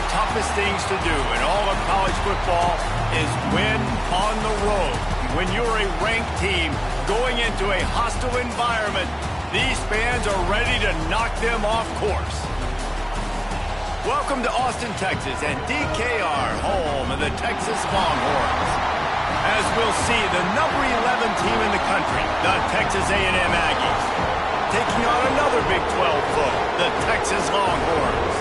the toughest things to do in all of college football is win on the road. When you're a ranked team going into a hostile environment, these fans are ready to knock them off course. Welcome to Austin, Texas, and DKR, home of the Texas Longhorns. As we'll see, the number 11 team in the country, the Texas A&M Aggies, taking on another Big 12 foe, the Texas Longhorns.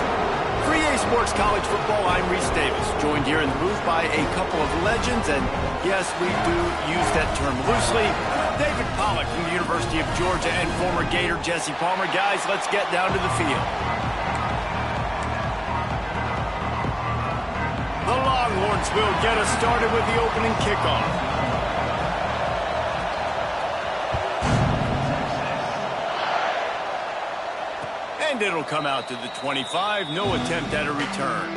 For EA Sports College Football, I'm Reese Davis, joined here in the booth by a couple of legends, and yes, we do use that term loosely. David Pollack from the University of Georgia and former Gator Jesse Palmer. Guys, let's get down to the field. The Longhorns will get us started with the opening kickoff. And it'll come out to the 25. No attempt at a return.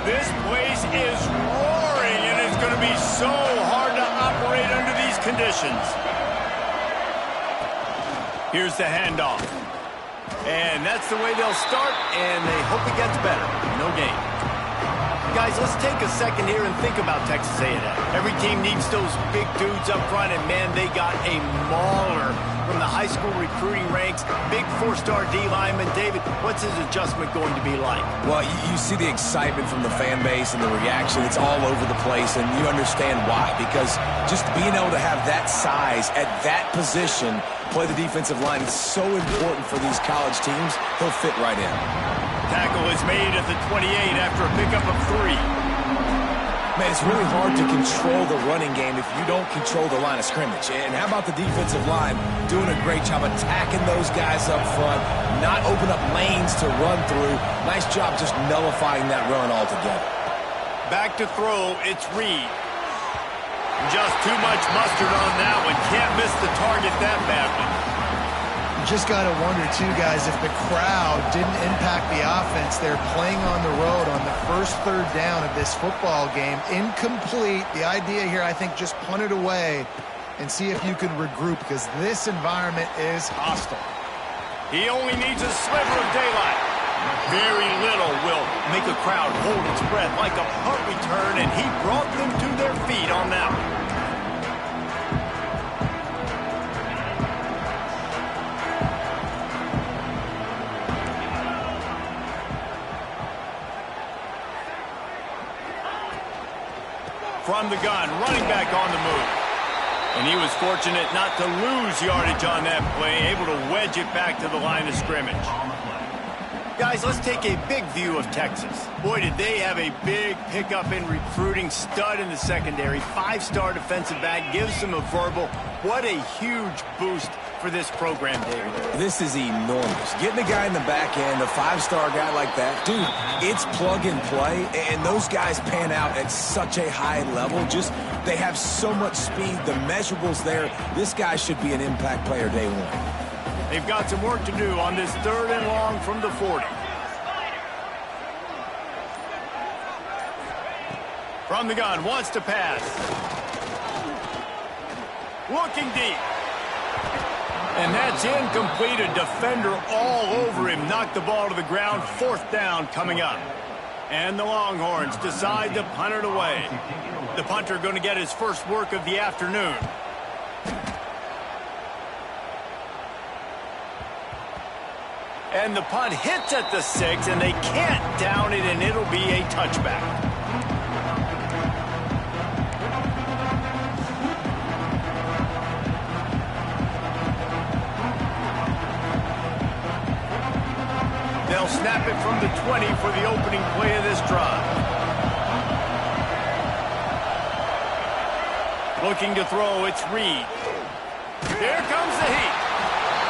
This place is roaring, and it's going to be so hard to operate under these conditions. Here's the handoff. And that's the way they'll start, and they hope it gets better. No gain. Guys, let's take a second here and think about Texas A&M. Every team needs those big dudes up front, and man, they got a mauler from the high school recruiting ranks. Big four-star D lineman. David, what's his adjustment going to be like? Well, you see the excitement from the fan base and the reaction. It's all over the place, and you understand why. Because just being able to have that size at that position, play the defensive line, is so important for these college teams. He'll fit right in. Tackle is made at the 28 after a pickup of 3. Man, it's really hard to control the running game if you don't control the line of scrimmage. And how about the defensive line doing a great job attacking those guys up front, not open up lanes to run through. Nice job just nullifying that run altogether. Back to throw, it's Reed. Just too much mustard on that one. Can't miss the target that badly. Just got to wonder, too, guys, if the crowd didn't impact the offense. They're playing on the road on the first third down of this football game. Incomplete. The idea here, I think, just punt it away and see if you can regroup, because this environment is hostile. He only needs a sliver of daylight. Very little will make a crowd hold its breath like a punt return, and he brought them to their feet on that one. From the gun, running back on the move. And he was fortunate not to lose yardage on that play, able to wedge it back to the line of scrimmage. Guys, let's take a big view of Texas. Boy, did they have a big pickup in recruiting. Stud in the secondary. 5-star defensive back. Gives them a verbal. What a huge boost for this program, David. This is enormous. Getting a guy in the back end, a 5-star guy like that, dude, it's plug and play, and those guys pan out at such a high level. Just, they have so much speed. The measurables there. This guy should be an impact player day one. They've got some work to do on this 3rd and long from the 40. From the gun, wants to pass. Looking deep. And that's incomplete. A defender all over him. Knocked the ball to the ground. 4th down coming up. And the Longhorns decide to punt it away. The punter going to get his first work of the afternoon. And the punt hits at the 6, and they can't down it, and it'll be a touchback. They'll snap it from the 20 for the opening play of this drive. Looking to throw, it's Reed. Here comes the heat.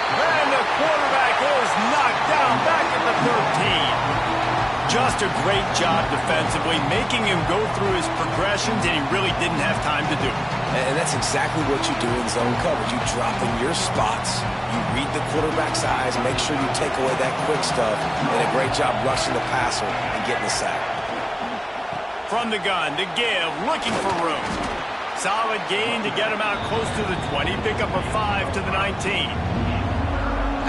And the quarterback is knocked down back at the 13. Just a great job defensively, making him go through his progressions, and he really didn't have time to do it. And that's exactly what you do in zone coverage. You drop in your spots, you read the quarterback's eyes, make sure you take away that quick stuff, and a great job rushing the passer and getting the sack. From the gun, to give, looking for room. Solid gain to get him out close to the 20. Pick up a 5 to the 19.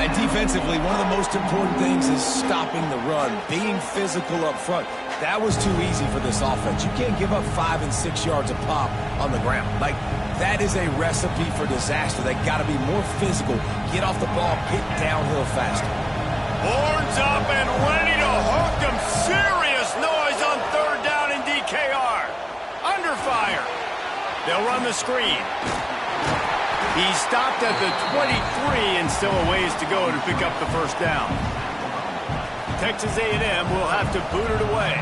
And defensively, one of the most important things is stopping the run, being physical up front. That was too easy for this offense. You can't give up 5 and 6 yards a pop on the ground. Like, that is a recipe for disaster. They got to be more physical, get off the ball, get downhill faster. Horns up and ready to hook them. Serious noise on third down in DKR. Under fire. They'll run the screen. He stopped at the 23 and still a ways to go to pick up the first down. Texas A&M will have to boot it away.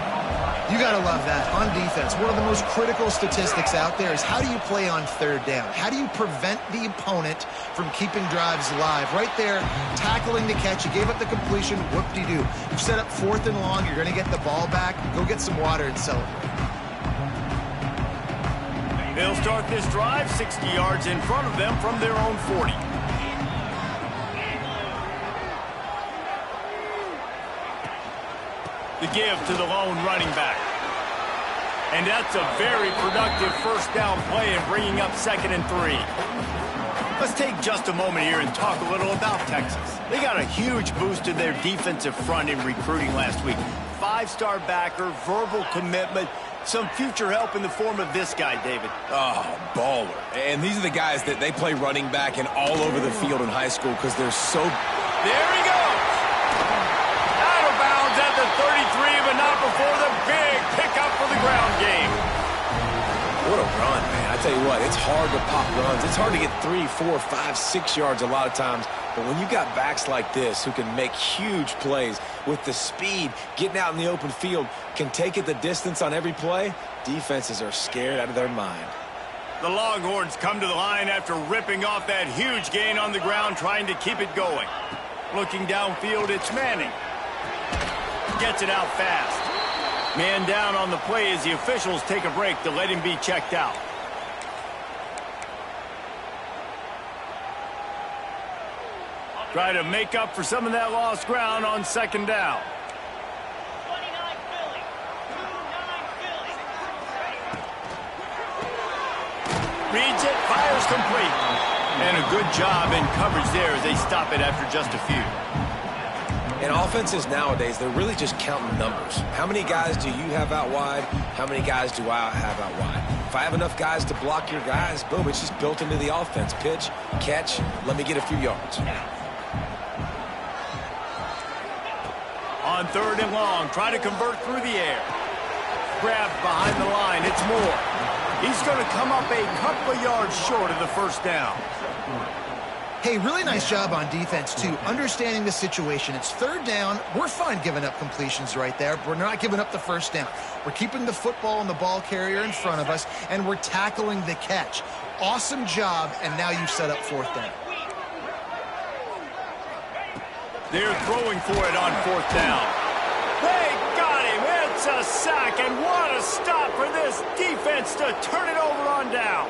You got to love that. On defense, one of the most critical statistics out there is how do you play on third down? How do you prevent the opponent from keeping drives alive? Right there, tackling the catch. You gave up the completion. Whoop-de-doo. You set up 4th and long. You're going to get the ball back. Go get some water and celebrate. They'll start this drive 60 yards in front of them from their own 40. The give to the lone running back. And that's a very productive first down play in bringing up 2nd and 3. Let's take just a moment here and talk a little about Texas. They got a huge boost in their defensive front in recruiting last week. 5-star backer, verbal commitment, some future help in the form of this guy, David. Oh, baller. And these are the guys that they play running back and all over the field in high school because they're so... There he goes! Out of bounds at the 33, but not before the big pickup for the ground game. What a run, man. I tell you what, it's hard to pop runs. It's hard to get 3, 4, 5, 6 yards a lot of times. But when you got backs like this who can make huge plays with the speed, getting out in the open field, can take it the distance on every play, defenses are scared out of their mind. The Longhorns come to the line after ripping off that huge gain on the ground, trying to keep it going. Looking downfield, it's Manning. Gets it out fast. Man down on the play as the officials take a break to let him be checked out. Try to make up for some of that lost ground on 2nd down. Reads it, fires complete. And a good job in coverage there as they stop it after just a few. And offenses nowadays, they're really just counting numbers. How many guys do you have out wide? How many guys do I have out wide? If I have enough guys to block your guys, boom, it's just built into the offense. Pitch, catch, let me get a few yards. On 3rd and long, try to convert through the air. Grabbed behind the line, it's Moore. He's going to come up a couple of yards short of the first down. Hey, really nice job on defense, too, understanding the situation. It's 3rd down. We're fine giving up completions right there. But we're not giving up the first down. We're keeping the football and the ball carrier in front of us, and we're tackling the catch. Awesome job, and now you've set up 4th down. They're throwing for it on 4th down. They got him. It's a sack, and what a stop for this defense to turn it over on downs.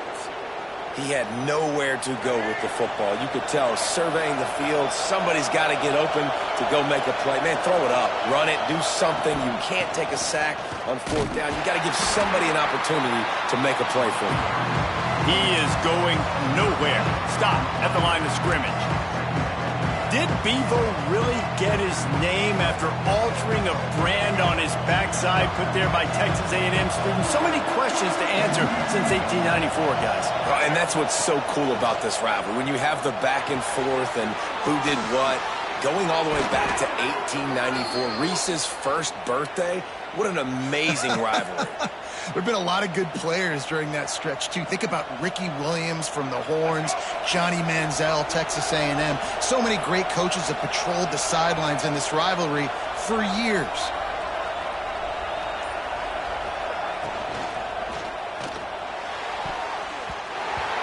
He had nowhere to go with the football. You could tell, surveying the field, somebody's got to get open to go make a play. Man, throw it up, run it, do something. You can't take a sack on 4th down. You got to give somebody an opportunity to make a play for you. He is going nowhere. Stop at the line of scrimmage. Did Bevo really get his name after altering a brand on his backside put there by Texas A&M students? So many questions to answer since 1894, guys. And that's what's so cool about this rivalry. When you have the back and forth and who did what, going all the way back to 1894, Reese's first birthday, what an amazing rivalry. There have been a lot of good players during that stretch, too. Think about Ricky Williams from the Horns, Johnny Manziel, Texas A&M. So many great coaches have patrolled the sidelines in this rivalry for years.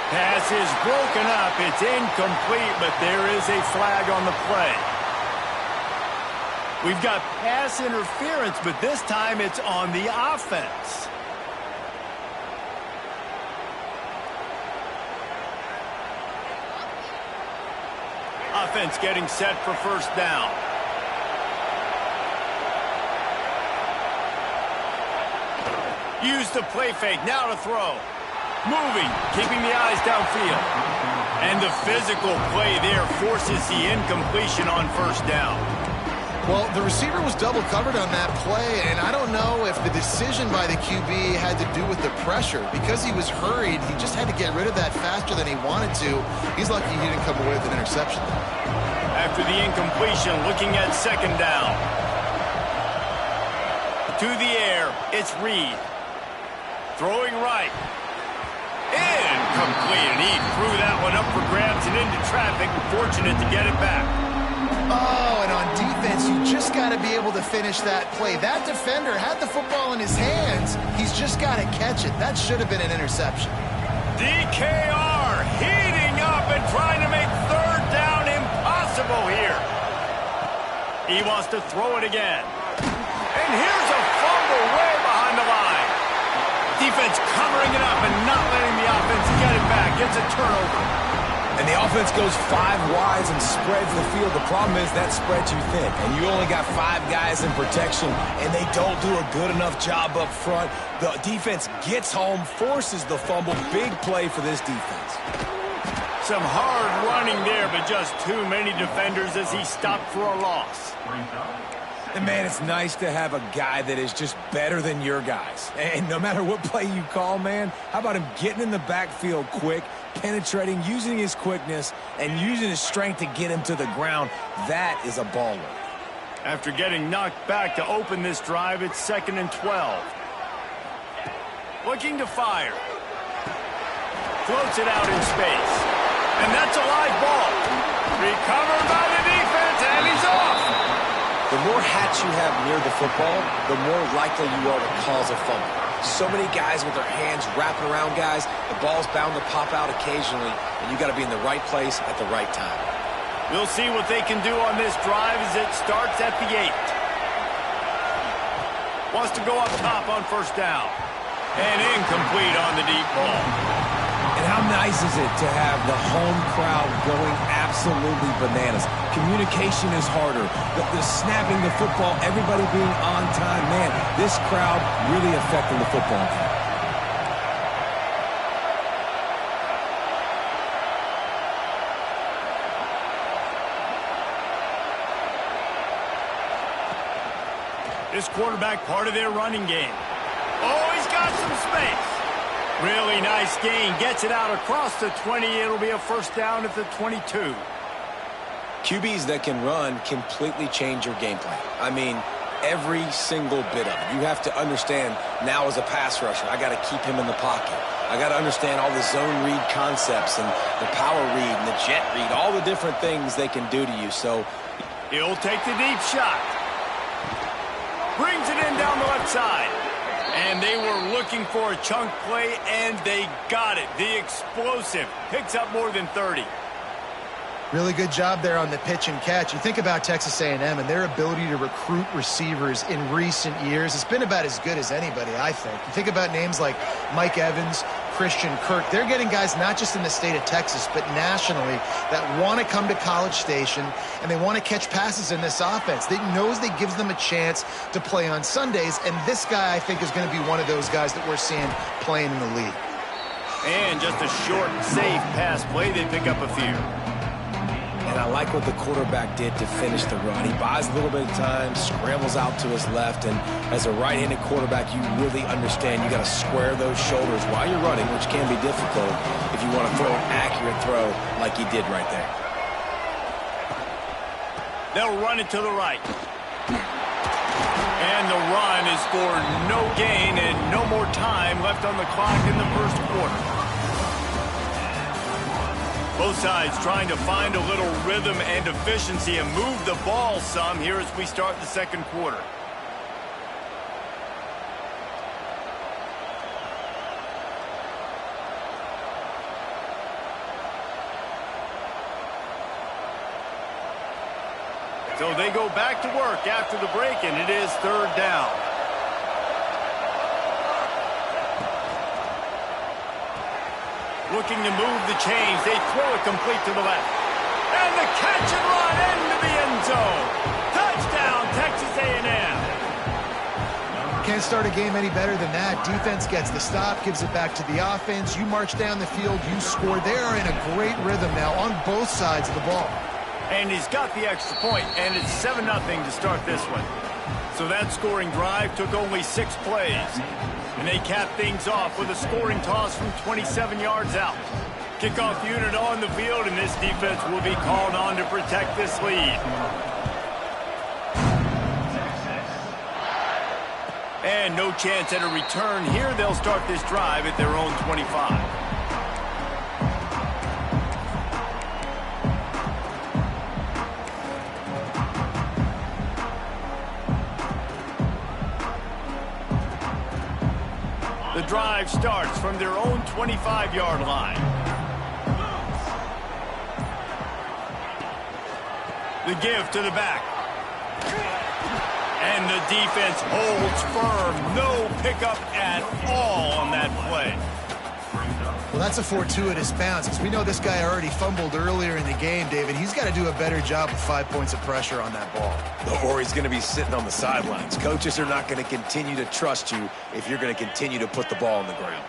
Pass is broken up. It's incomplete, but there is a flag on the play. We've got pass interference, but this time it's on the offense. Offense getting set for first down. Use the play fake, now to throw. Moving, keeping the eyes downfield. And the physical play there forces the incompletion on first down. Well, the receiver was double covered on that play, and I don't know if the decision by the QB had to do with the pressure. Because he was hurried, he just had to get rid of that faster than he wanted to. He's lucky he didn't come away with an interception. After the incompletion, looking at second down. To the air, it's Reed. Throwing right. Incomplete, and he threw that one up for grabs and into traffic. Fortunate to get it back. Oh, and on defense, you just got to be able to finish that play. That defender had the football in his hands. He's just got to catch it. That should have been an interception. DKR heating up and trying to make third down impossible here. He wants to throw it again. And here's a fumble way behind the line. Defense covering it up and not letting the offense get it back. Gets a turnover. And the offense goes 5 wides and spreads the field. The problem is that spread too thin, and you only got 5 guys in protection, and they don't do a good enough job up front. The defense gets home, forces the fumble. Big play for this defense. Some hard running there, but just too many defenders as he stopped for a loss. And, man, it's nice to have a guy that is just better than your guys. And no matter what play you call, man, how about him getting in the backfield quick, penetrating, using his quickness, and using his strength to get him to the ground? That is a baller. After getting knocked back to open this drive, it's 2nd and 12. Looking to fire. Floats it out in space. And that's a live ball. Recovered by the defense, and he's off. The more hats you have near the football, the more likely you are to cause a fumble. So many guys with their hands wrapping around guys, the ball's bound to pop out occasionally, and you got to be in the right place at the right time. We'll see what they can do on this drive as it starts at the 8. Wants to go up top on first down. And incomplete on the deep ball. And how nice is it to have the home crowd going absolutely bananas? Communication is harder. The snapping the football, everybody being on time. Man, this crowd really affecting the football game. This quarterback part of their running game. Oh, he's got some space. Really nice gain. Gets it out across the 20. It'll be a first down at the 22. QBs that can run completely change your game plan. I mean, every single bit of it. You have to understand now as a pass rusher, I got to keep him in the pocket. I got to understand all the zone read concepts and the power read and the jet read, all the different things they can do to you. So he'll take the deep shot. Brings it in down the left side. And they were looking for a chunk play, and they got it. The explosive picks up more than 30. Really good job there on the pitch and catch. You think about Texas A&M and their ability to recruit receivers in recent years. It's been about as good as anybody, I think. You think about names like Mike Evans, Christian Kirk. They're getting guys not just in the state of Texas, but nationally that want to come to College Station, and they want to catch passes in this offense. They knows that gives them a chance to play on Sundays, and this guy, I think, is going to be one of those guys that we're seeing playing in the league. And just a short, safe pass play. They pick up a few. And I like what the quarterback did to finish the run. He buys a little bit of time, scrambles out to his left, and as a right-handed quarterback, you really understand you got to square those shoulders while you're running, which can be difficult if you want to throw an accurate throw like he did right there. They'll run it to the right. And the run is for no gain and no more time left on the clock in the first quarter. Both sides trying to find a little rhythm and efficiency and move the ball some here as we start the second quarter. So they go back to work after the break, and it is third down. Looking to move the chains. They throw it complete to the left. And the catch and run into the end zone. Touchdown, Texas A&M. can't start a game any better than that. Defense gets the stop, gives it back to the offense. You march down the field, you score. They are in a great rhythm now on both sides of the ball. And he's got the extra point, and it's 7-0 to start this one. So that scoring drive took only 6 plays. And they cap things off with a scoring toss from 27 yards out. Kickoff unit on the field, and this defense will be called on to protect this lead. And no chance at a return here. They'll start this drive at their own 25. The drive starts from their own 25-yard line. The give to the back. And the defense holds firm. No pickup at all on that play. Well, that's a fortuitous bounce, because we know this guy already fumbled earlier in the game, David. He's got to do a better job with 5 points of pressure on that ball. Or he's going to be sitting on the sidelines. Coaches are not going to continue to trust you if you're going to continue to put the ball on the ground.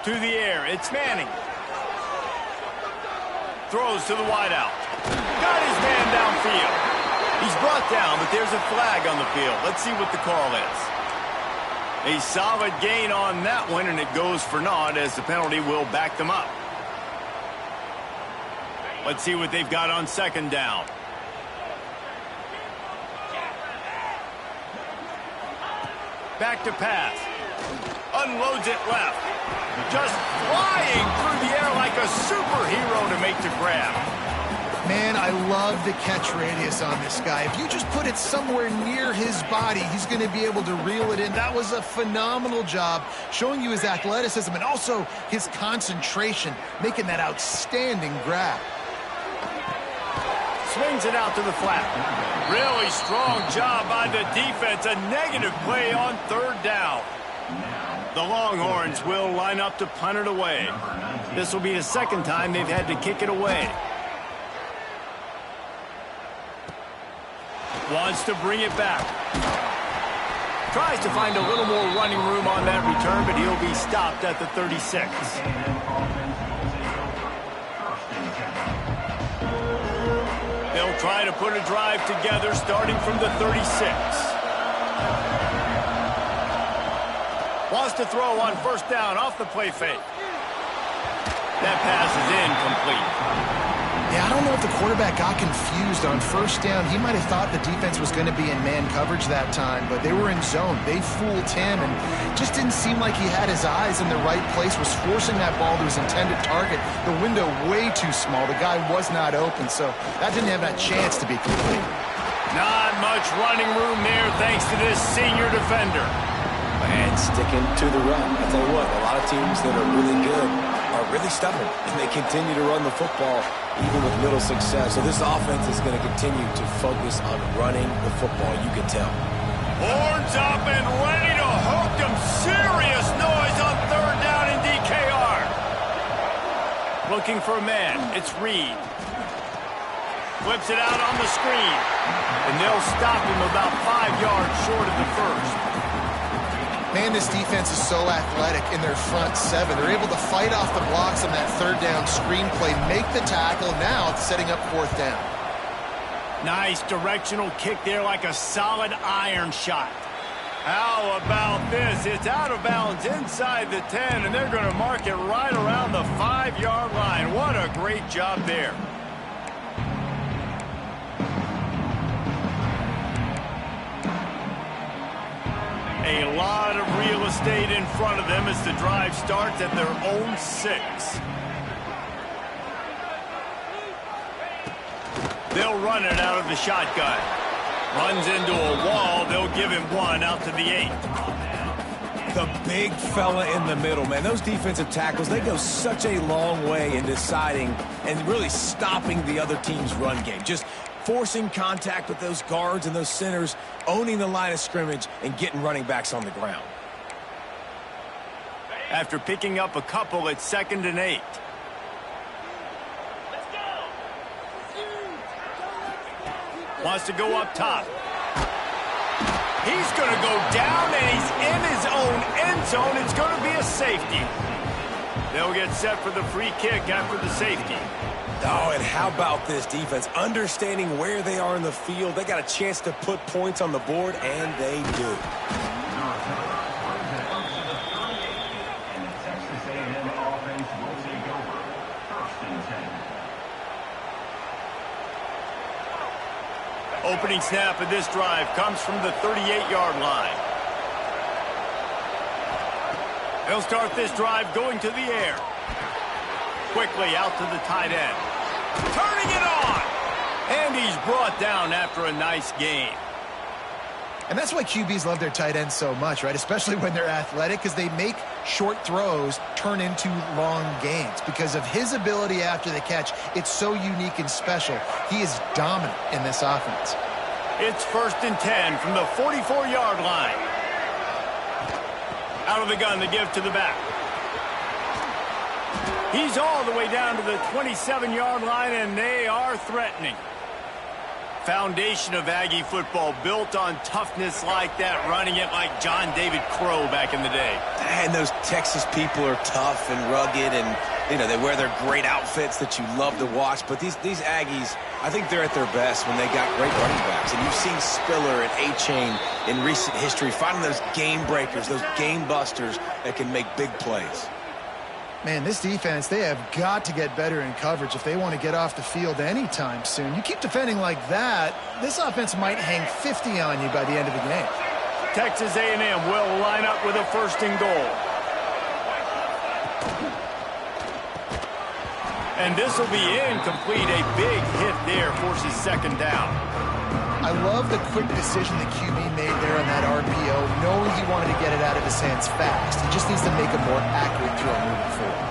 To the air, it's Manning. Throws to the wideout. Got his man downfield. He's brought down, but there's a flag on the field. Let's see what the call is. A solid gain on that one, and it goes for naught as the penalty will back them up. Let's see what they've got on second down. Back to pass. Unloads it left. Just flying through the air like a superhero to make the grab. Man, I love the catch radius on this guy. If you just put it somewhere near his body, he's going to be able to reel it in. That was a phenomenal job, showing you his athleticism and also his concentration, making that outstanding grab. Swings it out to the flat. Really strong job by the defense. A negative play on third down. The Longhorns will line up to punt it away. This will be the second time they've had to kick it away. Wants to bring it back. Tries to find a little more running room on that return, but he'll be stopped at the 36. They'll try to put a drive together starting from the 36. Wants to throw on first down off the play fake. That pass is incomplete. Yeah, I don't know if the quarterback got confused on first down. He might have thought the defense was going to be in man coverage that time, but they were in zone. They fooled him, and just didn't seem like he had his eyes in the right place, was forcing that ball to his intended target. The window way too small. The guy was not open, so that didn't have that chance to be complete. Not much running room there thanks to this senior defender. And sticking to the run. I tell you what, a lot of teams that are really good are really stubborn, and they continue to run the football even with little success. So this offense is going to continue to focus on running the football, you can tell. Horns up and ready to hook them. Serious noise on third down in DKR. Looking for a man. It's Reed. Flips it out on the screen. And they'll stop him about 5 yards short of the first. Man, this defense is so athletic in their front seven. They're able to fight off the blocks on that third down screen play, make the tackle. Now it's setting up fourth down. Nice directional kick there like a solid iron shot. How about this? It's out of bounds inside the 10, and they're going to mark it right around the 5-yard line. What a great job there. A lot of real estate in front of them as the drive starts at their own 6. They'll run it out of the shotgun. Runs into a wall. They'll give him one out to the 8. The big fella in the middle, man. Those defensive tackles, they go such a long way in deciding and really stopping the other team's run game. Just forcing contact with those guards and those centers, owning the line of scrimmage, and getting running backs on the ground. After picking up a couple, it's 2nd and 8. Wants to go up top. He's going to go down, and he's in his own end zone. It's going to be a safety. They'll get set for the free kick after the safety. Oh, and how about this defense? Understanding where they are in the field. They got a chance to put points on the board, and they do. Opening snap of this drive comes from the 38-yard line. They'll start this drive going to the air. Quickly out to the tight end. Turning it on! And he's brought down after a nice gain. And that's why QBs love their tight ends so much, right? Especially when they're athletic, because they make short throws turn into long gains. Because of his ability after the catch, it's so unique and special. He is dominant in this offense. It's 1st and 10 from the 44-yard line. Out of the gun to give to the back. He's all the way down to the 27-yard line, and they are threatening. Foundation of Aggie football built on toughness like that, running it like John David Crow back in the day. And those Texas people are tough and rugged, and you know they wear their great outfits that you love to watch. But these Aggies, I think they're at their best when they got great running backs. And you've seen Spiller and A-Chain in recent history finding those game breakers, those game busters that can make big plays. Man, this defense, they have got to get better in coverage if they want to get off the field anytime soon. You keep defending like that, this offense might hang 50 on you by the end of the game. Texas A&M will line up with a 1st and goal. And this will be incomplete. A big hit there forces 2nd down. I love the quick decision the QB made there on that RPO, knowing he wanted to get it out of his hands fast. He just needs to make a more accurate throw moving forward.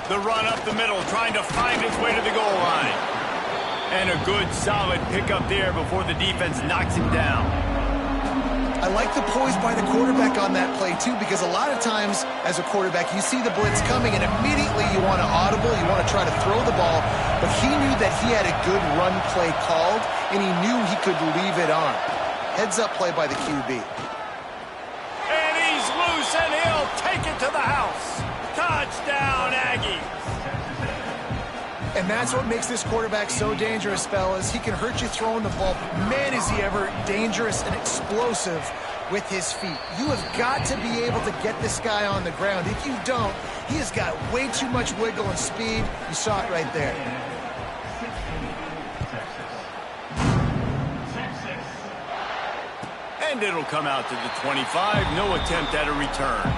The run up the middle, trying to find his way to the goal line. And a good, solid pickup there before the defense knocks him down. I like the poise by the quarterback on that play, too, because a lot of times as a quarterback, you see the blitz coming, and immediately you want to audible, you want to try to throw the ball, but he knew that he had a good run play called, and he knew he could leave it on. Heads-up play by the QB. And he's loose, and he'll take it to the house. Touchdown, Aggies. And that's what makes this quarterback so dangerous, fellas. He can hurt you throwing the ball. Man, is he ever dangerous and explosive with his feet. You have got to be able to get this guy on the ground. If you don't, he has got way too much wiggle and speed. You saw it right there. And it'll come out to the 25. No attempt at a return.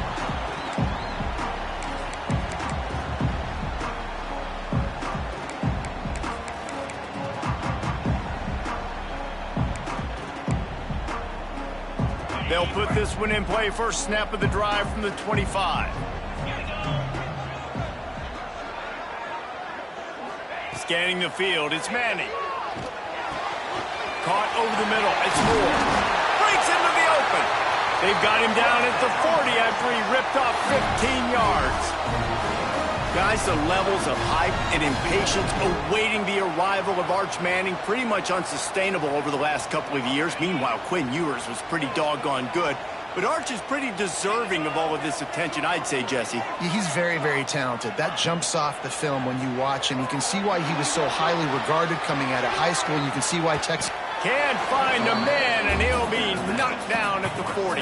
They'll put this one in play. 1st snap of the drive from the 25. Scanning the field, it's Manning. Caught over the middle, it's Moore. Breaks into the open. They've got him down at the 40 after he ripped off 15 yards. Guys, the levels of hype and impatience awaiting the arrival of Arch Manning pretty much unsustainable over the last couple of years. Meanwhile, Quinn Ewers was pretty doggone good. But Arch is pretty deserving of all of this attention, I'd say, Jesse. Yeah, he's very, very talented. That jumps off the film when you watch him. You can see why he was so highly regarded coming out of high school. You can see why Texas can't find a man, and he'll be knocked down at the 40.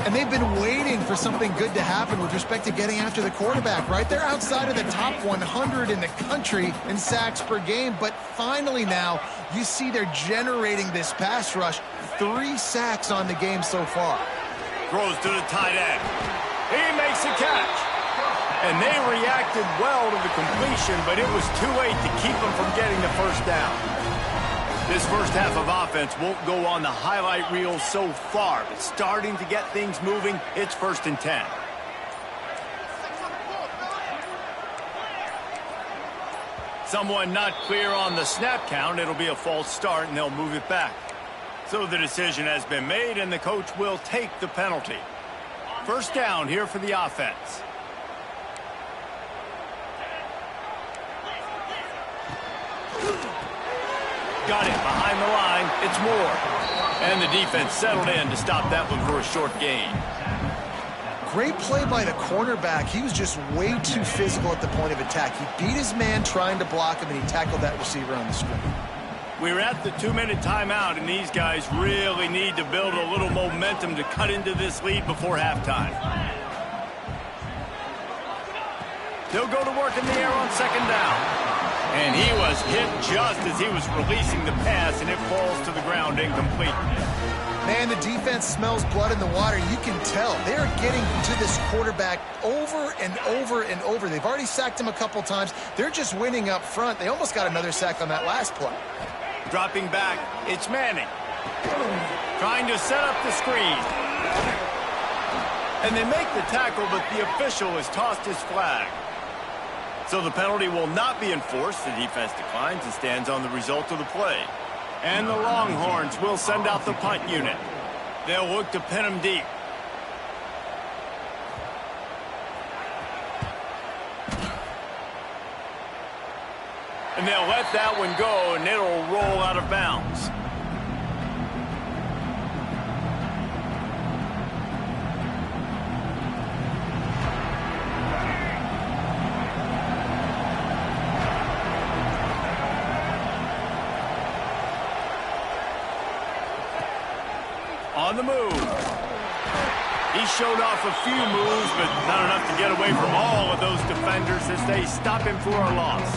And they've been waiting for something good to happen with respect to getting after the quarterback, right? They're outside of the top 100 in the country in sacks per game, but finally now you see they're generating this pass rush. 3 sacks on the game so far. Throws to the tight end. He makes a catch. And they reacted well to the completion, but it was too late to keep them from getting the 1st down. This first half of offense won't go on the highlight reel so far, but starting to get things moving, it's 1st and 10. Someone not clear on the snap count. It'll be a false start, and they'll move it back. So the decision has been made, and the coach will take the penalty. 1st down here for the offense. got it behind the line. It's Moore. And the defense settled in to stop that one for a short gain. Great play by the cornerback. He was just way too physical at the point of attack. He beat his man trying to block him, and he tackled that receiver on the screen. We're at the 2-minute timeout, and these guys really need to build a little momentum to cut into this lead before halftime. They'll go to work in the air on second down. And he was hit just as he was releasing the pass, and it falls to the ground incomplete. Man, the defense smells blood in the water. You can tell. They're getting to this quarterback over and over and over. They've already sacked him a couple times. They're just winning up front. They almost got another sack on that last play. Dropping back, it's Manning. Trying to set up the screen. And they make the tackle, but the official has tossed his flag. So the penalty will not be enforced. The defense declines and stands on the result of the play. And the Longhorns will send out the punt unit. They'll look to pin him deep. And they'll let that one go, and it'll roll out of bounds. On the move. He showed off a few moves, but not enough to get away from all of those defenders as they stop him for a loss.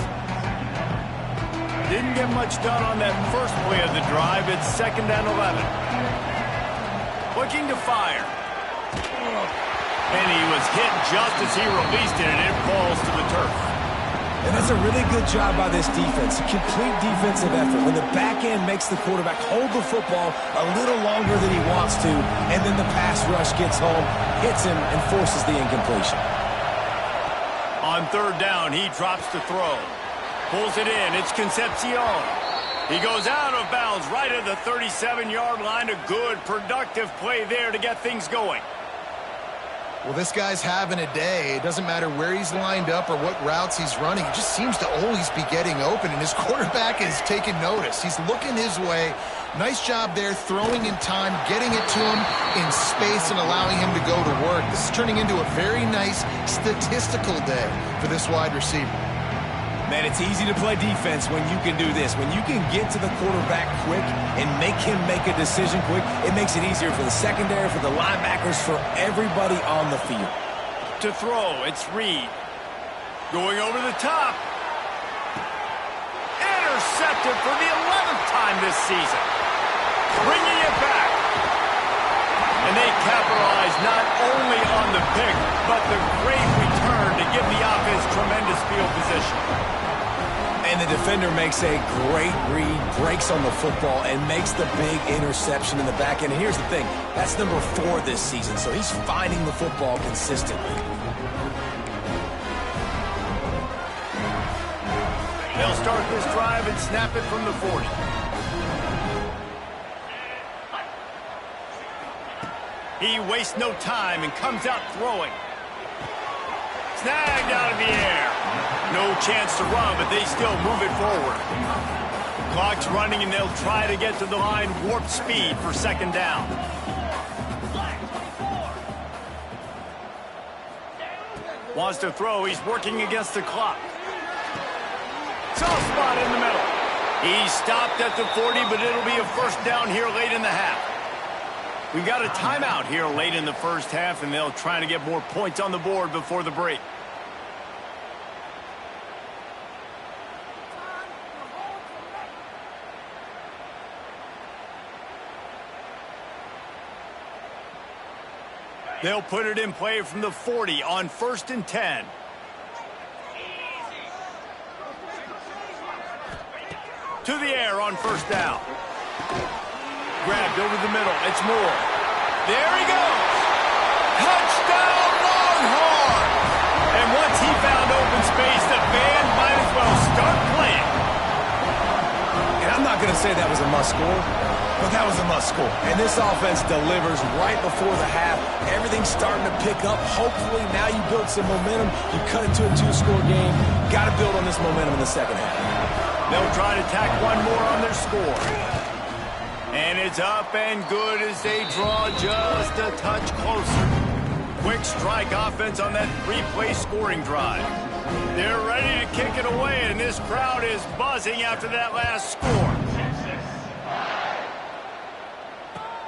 Didn't get much done on that first play of the drive. It's 2nd and 11. Looking to fire. And he was hit just as he released it, and it falls to the turf. And that's a really good job by this defense. A complete defensive effort. When the back end makes the quarterback hold the football a little longer than he wants to, and then the pass rush gets home, hits him, and forces the incompletion. On 3rd down, he drops to throw. Pulls it in. It's Concepcion. He goes out of bounds right at the 37-yard line. A good, productive play there to get things going. Well, this guy's having a day. It doesn't matter where he's lined up or what routes he's running. He just seems to always be getting open, and his quarterback is taking notice. He's looking his way. Nice job there, throwing in time, getting it to him in space, and allowing him to go to work. This is turning into a very nice statistical day for this wide receiver. Man, it's easy to play defense when you can do this. When you can get to the quarterback quick and make him make a decision quick, it makes it easier for the secondary, for the linebackers, for everybody on the field. To throw, it's Reed. Going over the top. Intercepted for the 11th time this season. Bringing it back. And they capitalize not only on the pick, but the great return to give the offense tremendous field position. And the defender makes a great read, breaks on the football, and makes the big interception in the back end. And here's the thing, that's number 4 this season, so he's finding the football consistently. They'll start this drive and snap it from the 40. He wastes no time and comes out throwing. Snagged out of the air. No chance to run, but they still move it forward. Clock's running, and they'll try to get to the line warp speed for 2nd down. Wants to throw. He's working against the clock. Soft spot in the middle. He stopped at the 40, but it'll be a 1st down here late in the half. We've got a timeout here late in the 1st half, and they'll try to get more points on the board before the break. They'll put it in play from the 40 on 1st and 10. To the air on 1st down. Grabbed over the middle. It's Moore. There he goes. Touchdown, Longhorn! And once he found open space, the band might as well start playing. And I'm not going to say that was a must-score, but that was a must-score. And this offense delivers right before the half. Everything's starting to pick up. Hopefully now you build some momentum. You cut it to a 2-score game. Got to build on this momentum in the 2nd half. They'll try to tack one more on their score. And it's up and good as they draw just a touch closer. Quick strike offense on that three-play scoring drive. They're ready to kick it away, and this crowd is buzzing after that last score.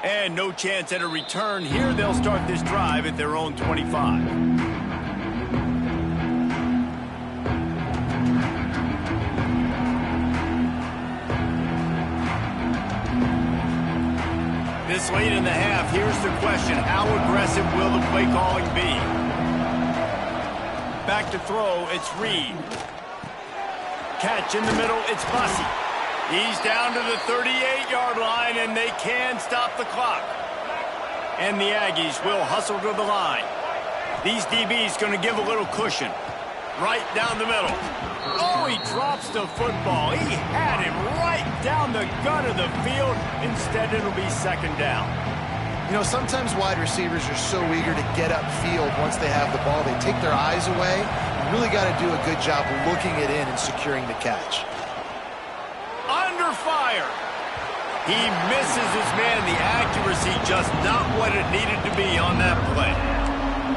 And no chance at a return here. They'll start this drive at their own 25. This late in the half, here's the question. How aggressive will the play calling be? Back to throw, it's Reed. Catch in the middle, it's Bussey. He's down to the 38-yard line, and they can stop the clock. And the Aggies will hustle to the line. These DBs going to give a little cushion. Right down the middle. Oh, he drops the football. He had him right down the gut of the field. Instead, it'll be second down. You know, sometimes wide receivers are so eager to get upfield once they have the ball. They take their eyes away. You really got to do a good job looking it in and securing the catch. Under fire. He misses his man. The accuracy just not what it needed to be on that play.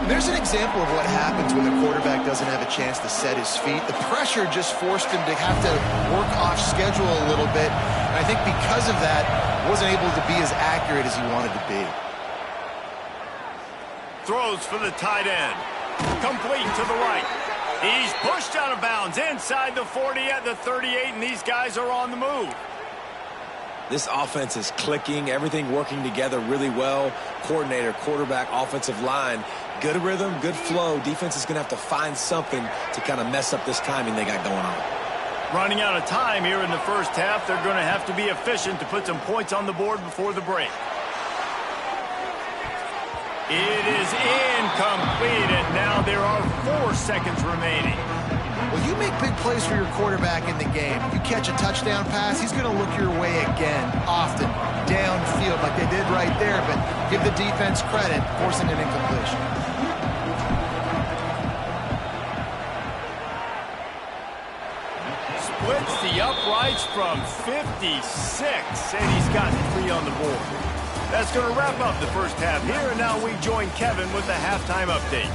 There's an example of what happens when the quarterback doesn't have a chance to set his feet. The pressure just forced him to have to work off schedule a little bit. And I think because of that, wasn't able to be as accurate as he wanted to be. Throws for the tight end. Complete to the right. He's pushed out of bounds inside the 40 at the 38, and these guys are on the move. This offense is clicking, everything working together really well. Coordinator, quarterback, offensive line. Good rhythm, good flow. Defense is going to have to find something to kind of mess up this timing they got going on. Running out of time here in the first half. They're going to have to be efficient to put some points on the board before the break. It is incomplete, and now there are 4 seconds remaining. Well, you make big plays for your quarterback in the game. You catch a touchdown pass, he's going to look your way again, often, downfield like they did right there, but give the defense credit, forcing an incompletion. Splits the uprights from 56, and he's got 3 on the board. That's going to wrap up the first half here, and now we join Kevin with the halftime update.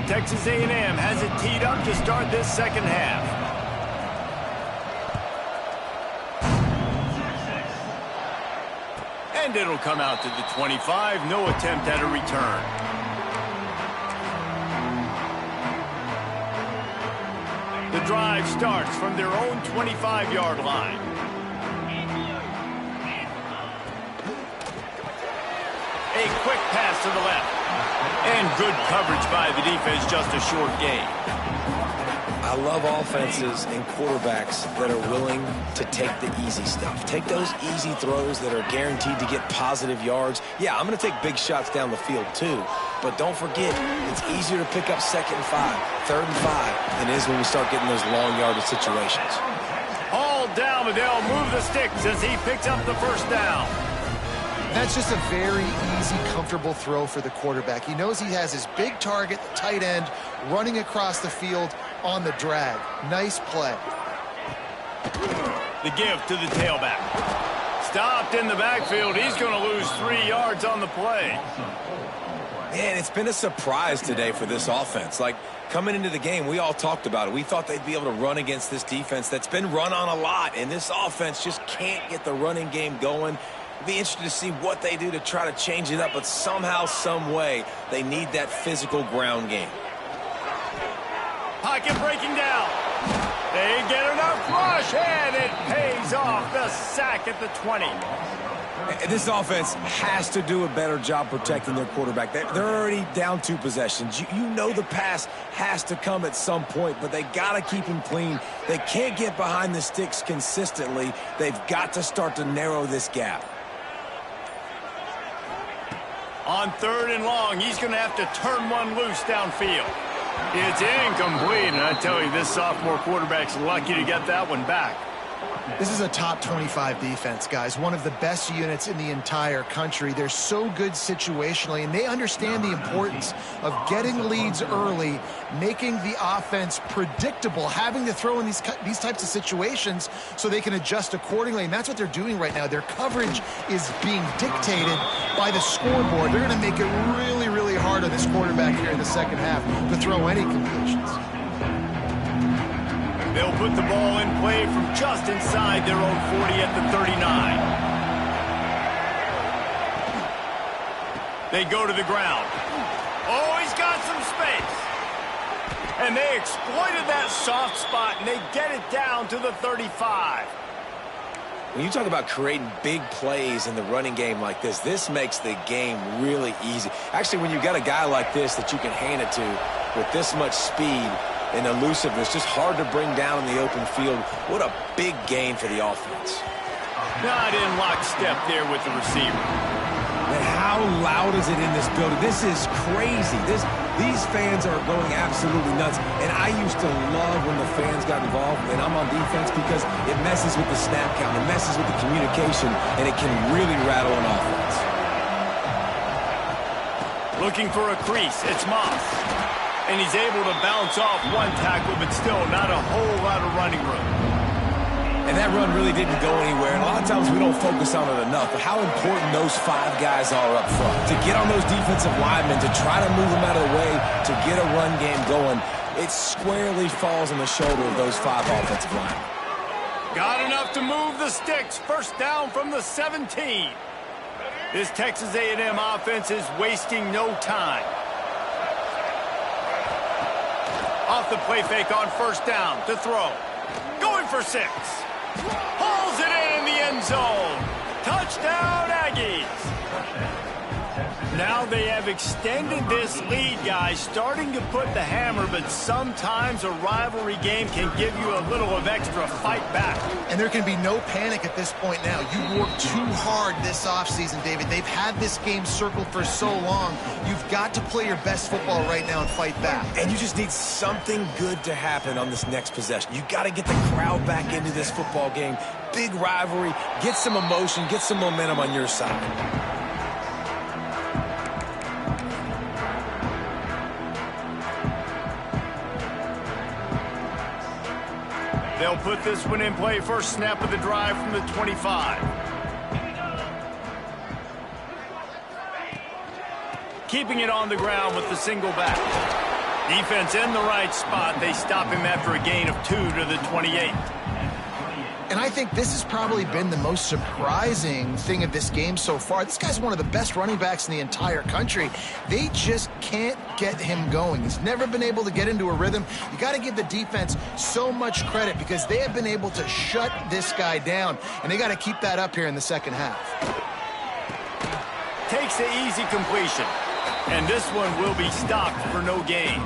Texas A&M has it teed up to start this second half. And it'll come out to the 25. No attempt at a return. The drive starts from their own 25-yard line. A quick pass to the left. And good coverage by the defense, just a short gain. I love offenses and quarterbacks that are willing to take the easy stuff. Take those easy throws that are guaranteed to get positive yards. Yeah, I'm going to take big shots down the field too. But don't forget, it's easier to pick up 2nd and 5, 3rd and 5 than it is when we start getting those long yardage situations. All down, but they'll move the sticks as he picks up the first down. That's just a very easy, comfortable throw for the quarterback. He knows he has his big target, the tight end, running across the field on the drag. Nice play. The give to the tailback. Stopped in the backfield. He's going to lose 3 yards on the play. Man, it's been a surprise today for this offense. Like, coming into the game, we all talked about it. We thought they'd be able to run against this defense that's been run on a lot, and this offense just can't get the running game going. Be interested to see what they do to try to change it up, but somehow, some way, they need that physical ground game. Pocket breaking down. They get enough rush, and it pays off. The sack at the 20. This offense has to do a better job protecting their quarterback. They're already down 2 possessions. You know the pass has to come at some point, but they got to keep him clean. They can't get behind the sticks consistently. They've got to start to narrow this gap. On 3rd and long, he's going to have to turn one loose downfield. It's incomplete, and I tell you, this sophomore quarterback's lucky to get that one back. This is a top 25 defense, guys. One of the best units in the entire country. They're so good situationally, and they understand the importance of getting leads early, making the offense predictable, having to throw in these types of situations so they can adjust accordingly. And that's what they're doing right now. Their coverage is being dictated by the scoreboard. They're going to make it really, really hard on this quarterback here in the second half to throw any completions. They'll put the ball in play from just inside their own 40 at the 39. They go to the ground. Oh, he's got some space. And they exploited that soft spot, and they get it down to the 35. When you talk about creating big plays in the running game like this makes the game really easy. Actually, when you've got a guy like this that you can hand it to with this much speed and elusiveness, just hard to bring down in the open field. What a big gain for the offense. Not in lockstep there with the receiver. And how loud is it in this building? This is crazy. These fans are going absolutely nuts. And I used to love when the fans got involved when I'm on defense because it messes with the snap count, it messes with the communication, and it can really rattle an offense. Looking for a crease, it's Moss. And he's able to bounce off one tackle, but still not a whole lot of running room. And that run really didn't go anywhere. And a lot of times we don't focus on it enough, but how important those 5 guys are up front. To get on those defensive linemen, to try to move them out of the way, to get a run game going, it squarely falls on the shoulder of those 5 offensive linemen. Got enough to move the sticks. First down from the 17. This Texas A&M offense is wasting no time. Off the play fake on first down to throw. Going for 6. Hauls it in the end zone. Touchdown, Aggies. Now they have extended this lead, guys, starting to put the hammer, but sometimes a rivalry game can give you a little of extra fight back. And there can be no panic at this point now. You worked too hard this offseason, David. They've had this game circled for so long. You've got to play your best football right now and fight back. And you just need something good to happen on this next possession. You got to get the crowd back into this football game. Big rivalry. Get some emotion. Get some momentum on your side. They'll put this one in play. First snap of the drive from the 25. Keeping it on the ground with the single back. Defense in the right spot. They stop him after a gain of 2 to the 28. And I think this has probably been the most surprising thing of this game so far. This guy's one of the best running backs in the entire country. They just can't get him going. He's never been able to get into a rhythm. You got to give the defense so much credit because they have been able to shut this guy down, and they got to keep that up here in the second half. Takes the easy completion, and this one will be stopped for no gain.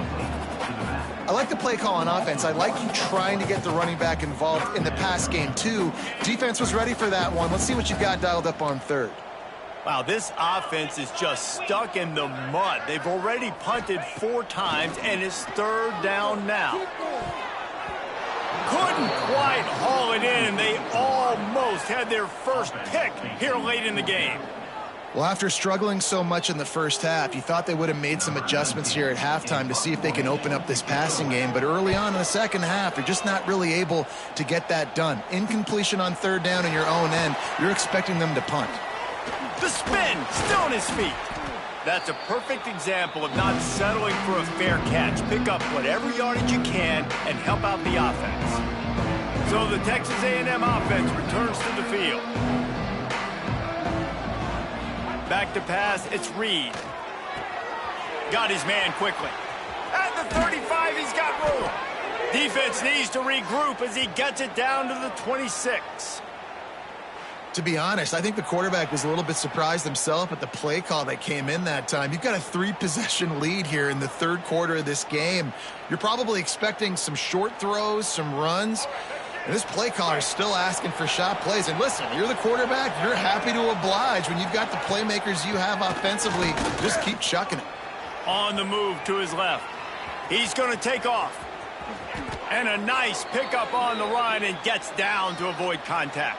I like the play call on offense. I like you trying to get the running back involved in the pass game, too. Defense was ready for that one. Let's see what you've got dialed up on third. Wow, this offense is just stuck in the mud. They've already punted 4 times, and it's third down now. Couldn't quite haul it in. They almost had their first pick here late in the game. Well, after struggling so much in the first half, you thought they would have made some adjustments here at halftime to see if they can open up this passing game. But early on in the second half, they're just not really able to get that done. Incompletion on third down in your own end, you're expecting them to punt. The spin, still on his feet. That's a perfect example of not settling for a fair catch. Pick up whatever yardage you can and help out the offense. So the Texas A&M offense returns to the field. Back to pass, it's Reed. Got his man quickly. At the 35, he's got room. Defense needs to regroup as he gets it down to the 26. To be honest, I think the quarterback was a little bit surprised himself at the play call that came in that time. You've got a 3-possession lead here in the third quarter of this game. You're probably expecting some short throws, some runs. And this play caller is still asking for shot plays. And listen, you're the quarterback. You're happy to oblige when you've got the playmakers you have offensively. Just keep chucking it. On the move to his left. He's going to take off. And a nice pickup on the run and gets down to avoid contact.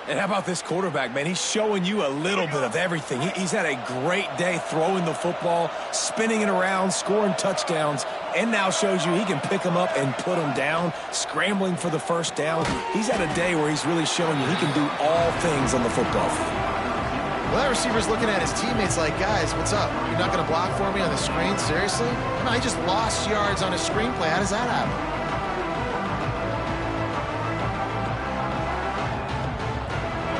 And how about this quarterback, man? He's showing you a little bit of everything. He's had a great day throwing the football, spinning it around, scoring touchdowns, and now shows you he can pick them up and put them down, scrambling for the first down. He's had a day where he's really showing you he can do all things on the football field. Well, that receiver's looking at his teammates like, guys, what's up? You're not going to block for me on the screen? Seriously? Come on, I just lost yards on a screenplay. How does that happen?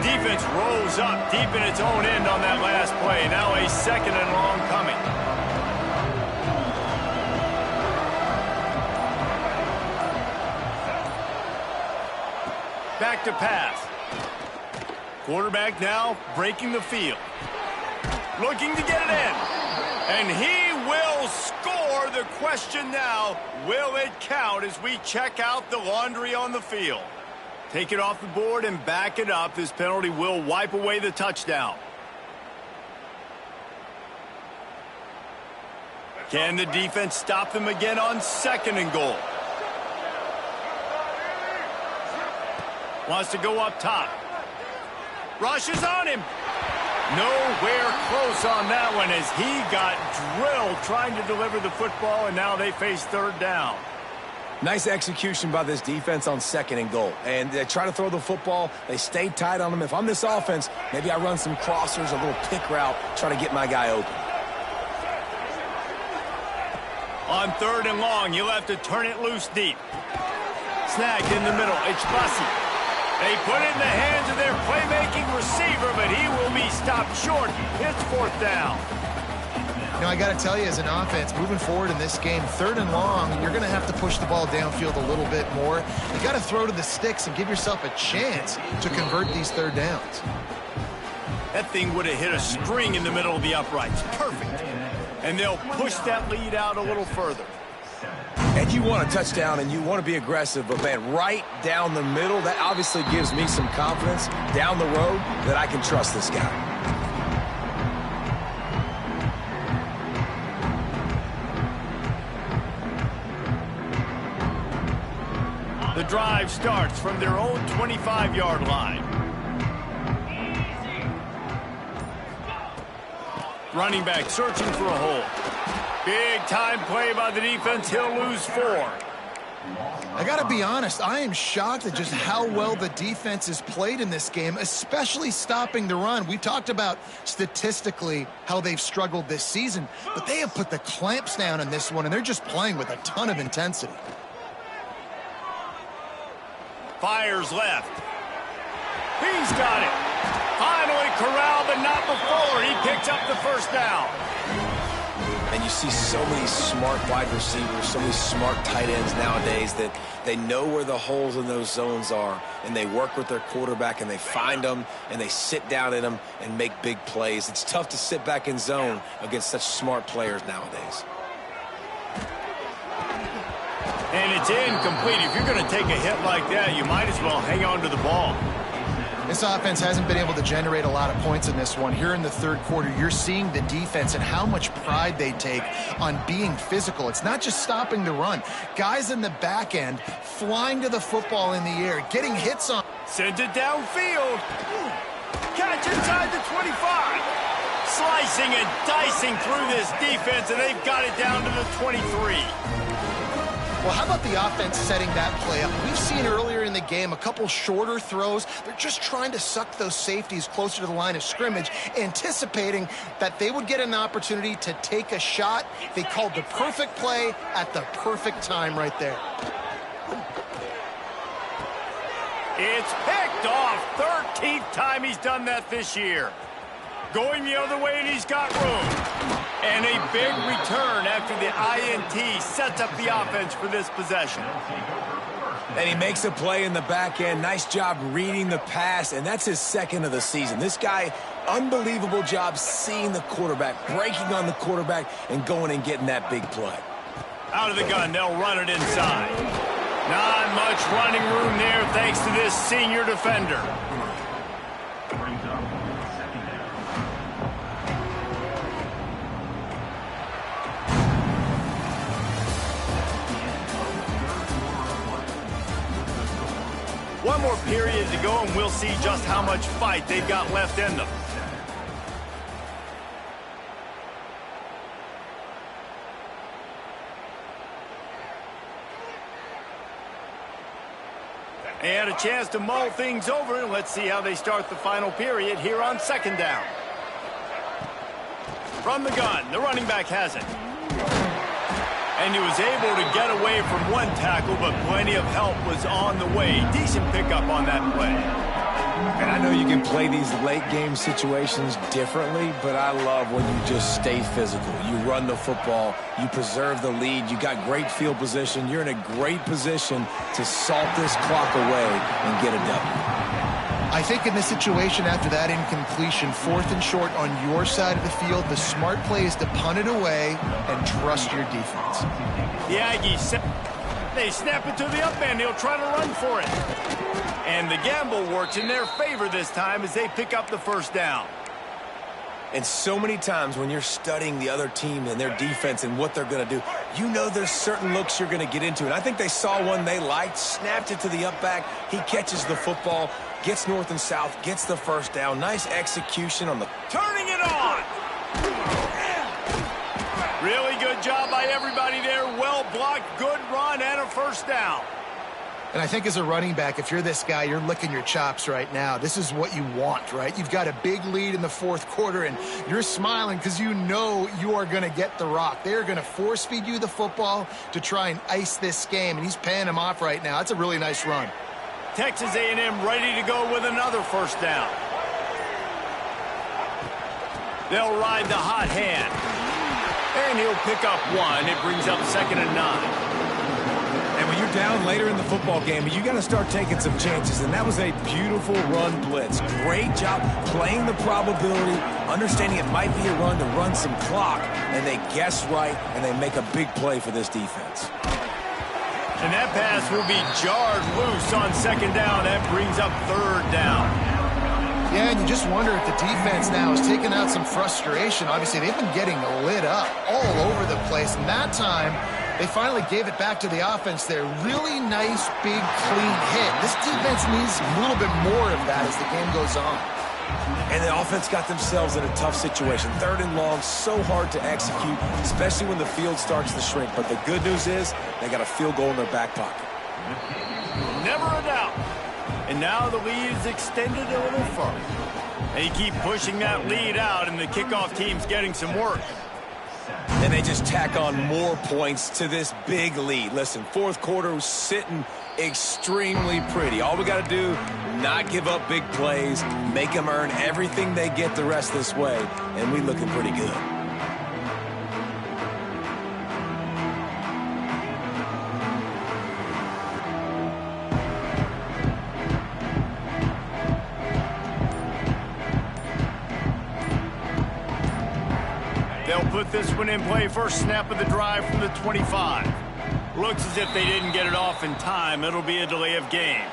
Defense rolls up deep in its own end on that last play. Now a 2nd and long coming. Back to pass. Quarterback now breaking the field. Looking to get it in. And he will score. The question now, will it count as we check out the laundry on the field? Take it off the board and back it up. This penalty will wipe away the touchdown. Can the defense stop them again on 2nd and goal? Wants to go up top. Rushes on him. Nowhere close on that one as he got drilled trying to deliver the football, and now they face 3rd down. Nice execution by this defense on 2nd and goal. And they try to throw the football. They stay tight on them. If I'm this offense, maybe I run some crossers, a little pick route, try to get my guy open. On 3rd and long, you'll have to turn it loose deep. Snagged in the middle. It's Bussy. They put it in the hands of their playmaking receiver, but he will be stopped short. It's 4th down. You know, I got to tell you, as an offense, moving forward in this game, 3rd and long, you're going to have to push the ball downfield a little bit more. You got to throw to the sticks and give yourself a chance to convert these 3rd downs. That thing would have hit a string in the middle of the uprights. Perfect. And they'll push that lead out a little further. And you want a touchdown and you want to be aggressive, but, man, right down the middle, that obviously gives me some confidence down the road that I can trust this guy. The drive starts from their own 25-yard line. Running back searching for a hole. Big-time play by the defense. He'll lose 4. I got to be honest, I am shocked at just how well the defense has played in this game, especially stopping the run. We talked about statistically how they've struggled this season, but they have put the clamps down in this one, and they're just playing with a ton of intensity. Fires left. He's got it. Finally corralled, but not before. He picks up the 1st down. And you see so many smart wide receivers, so many smart tight ends nowadays that they know where the holes in those zones are, and they work with their quarterback, and they find them, and they sit down in them and make big plays. It's tough to sit back in zone against such smart players nowadays. And it's incomplete. If you're going to take a hit like that, you might as well hang on to the ball. This offense hasn't been able to generate a lot of points in this one. Here in the 3rd quarter, you're seeing the defense and how much pride they take on being physical. It's not just stopping the run. Guys in the back end flying to the football in the air, getting hits on. Sends it downfield. Catch inside the 25. Slicing and dicing through this defense, and they've got it down to the 23. Well, how about the offense setting that play up? We've seen earlier in the game a couple shorter throws. They're just trying to suck those safeties closer to the line of scrimmage, anticipating that they would get an opportunity to take a shot. They called the perfect play at the perfect time right there. It's picked off. 13th time he's done that this year. Going the other way, and he's got room. And a big return after the INT sets up the offense for this possession. And he makes a play in the back end. Nice job reading the pass, and that's his 2nd of the season. This guy, unbelievable job seeing the quarterback, breaking on the quarterback, and going and getting that big play. Out of the gun, they'll run it inside. Not much running room there thanks to this senior defender. One more period to go, and we'll see just how much fight they've got left in them. And a chance to mull things over, and let's see how they start the final period here on second down. From the gun, the running back has it. And he was able to get away from one tackle, but plenty of help was on the way. Decent pickup on that play. And I know you can play these late-game situations differently, but I love when you just stay physical. You run the football, you preserve the lead, you got great field position. You're in a great position to salt this clock away and get a W. I think in this situation, after that incompletion, 4th and short on your side of the field, the smart play is to punt it away and trust your defense. The Aggies, they snap it to the up end. He'll try to run for it. And the gamble works in their favor this time as they pick up the first down. And so many times when you're studying the other team and their defense and what they're going to do, you know there's certain looks you're going to get into. And I think they saw one they liked, snapped it to the up back. He catches the football, gets north and south, gets the first down. Nice execution on the... Turning it on! Really good job by everybody there. Well blocked, good run, and a first down. And I think as a running back, if you're this guy, you're licking your chops right now. This is what you want, right? You've got a big lead in the 4th quarter, and you're smiling because you know you are going to get the rock. They're going to force-feed you the football to try and ice this game, and he's paying him off right now. That's a really nice run. Texas A&M ready to go with another first down. They'll ride the hot hand. And he'll pick up one. It brings up 2nd and 9. And when you're down later in the football game, you got to start taking some chances. And that was a beautiful run blitz. Great job playing the probability, understanding it might be a run to run some clock. And they guess right, and they make a big play for this defense. And that pass will be jarred loose on 2nd down. That brings up 3rd down. Yeah, and you just wonder if the defense now is taking out some frustration. Obviously, they've been getting lit up all over the place. And that time, they finally gave it back to the offense there. Really nice, big, clean hit. This defense needs a little bit more of that as the game goes on. And the offense got themselves in a tough situation. 3rd and long, so hard to execute, especially when the field starts to shrink. But the good news is they got a field goal in their back pocket. Never a doubt. And now the lead is extended a little further. They keep pushing that lead out, and the kickoff team's getting some work. And they just tack on more points to this big lead. Listen, 4th quarter was sitting extremely pretty. All we got to do, not give up big plays, make them earn everything they get the rest of this way, and we looking pretty good. They'll put this one in play. First snap of the drive from the 25. Looks as if they didn't get it off in time. It'll be a delay of game.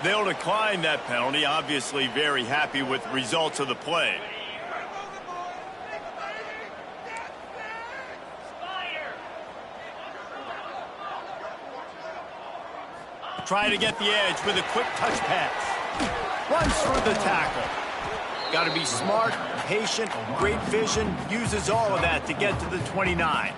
They'll decline that penalty. Obviously very happy with the results of the play. Try to get the edge with a quick touch pass. Runs through the tackle. Got to be smart, patient, great vision. Uses all of that to get to the 29.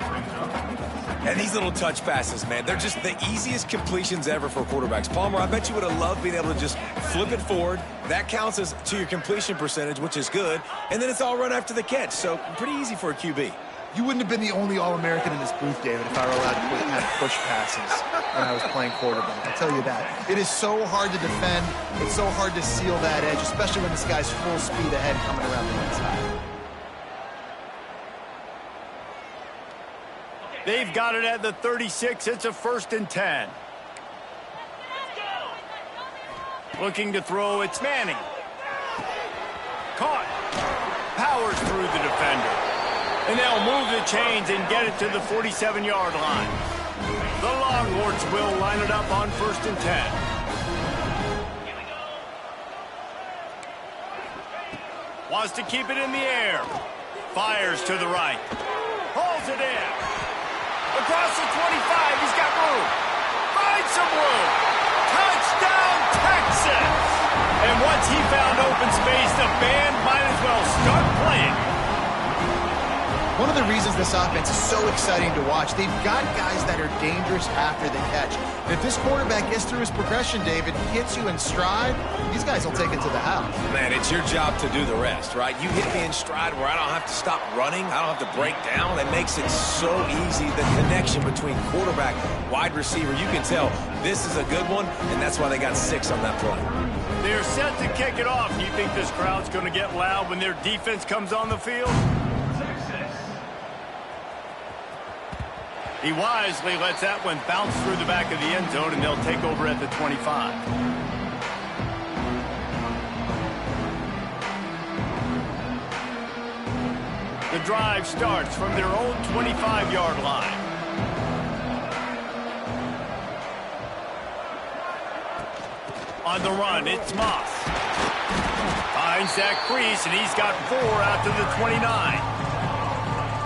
And these little touch passes, man, they're just the easiest completions ever for quarterbacks. Palmer, I bet you would have loved being able to just flip it forward. That counts as to your completion percentage, which is good. And then it's all run after the catch. So pretty easy for a QB. You wouldn't have been the only All-American in this booth, David, if I were allowed to have push passes when I was playing quarterback. I'll tell you that. It is so hard to defend. It's so hard to seal that edge, especially when this guy's full speed ahead coming around the inside. They've got it at the 36. It's a 1st and 10. Looking to throw. It's Manning. Caught. Powers through the defender. And they'll move the chains and get it to the 47-yard line. The Longhorns will line it up on 1st and 10. Wants to keep it in the air. Fires to the right. Hauls it in. Across the 25, he's got room. Finds some room. Touchdown, Texas! of the reasons this offense is so exciting to watch. They've got guys that are dangerous after the catch. And if this quarterback gets through his progression, David, hits you in stride, these guys will take it to the house. Man, it's your job to do the rest, right? You hit me in stride where I don't have to stop running. I don't have to break down. It makes it so easy. The connection between quarterback, wide receiver, you can tell this is a good one, and that's why they got 6 on that play. They're set to kick it off. Do you think this crowd's going to get loud when their defense comes on the field? He wisely lets that one bounce through the back of the end zone, and they'll take over at the 25. The drive starts from their own 25-yard line. On the run, it's Moss. Finds that crease, and he's got 4 out to the 29.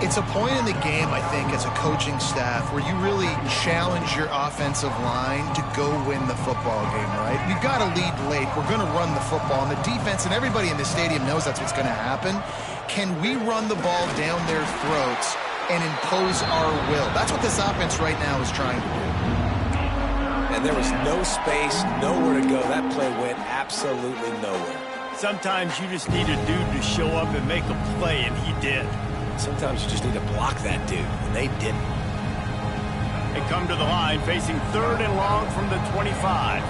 It's a point in the game, I think, as a coaching staff where you really challenge your offensive line to go win the football game, right? We've got to lead late. We're going to run the football. And the defense and everybody in the stadium knows that's what's going to happen. Can we run the ball down their throats and impose our will? That's what this offense right now is trying to do. And there was no space, nowhere to go. That play went absolutely nowhere. Sometimes you just need a dude to show up and make a play, and he did. Sometimes you just need to block that dude, and they didn't. They come to the line facing 3rd and long from the 25.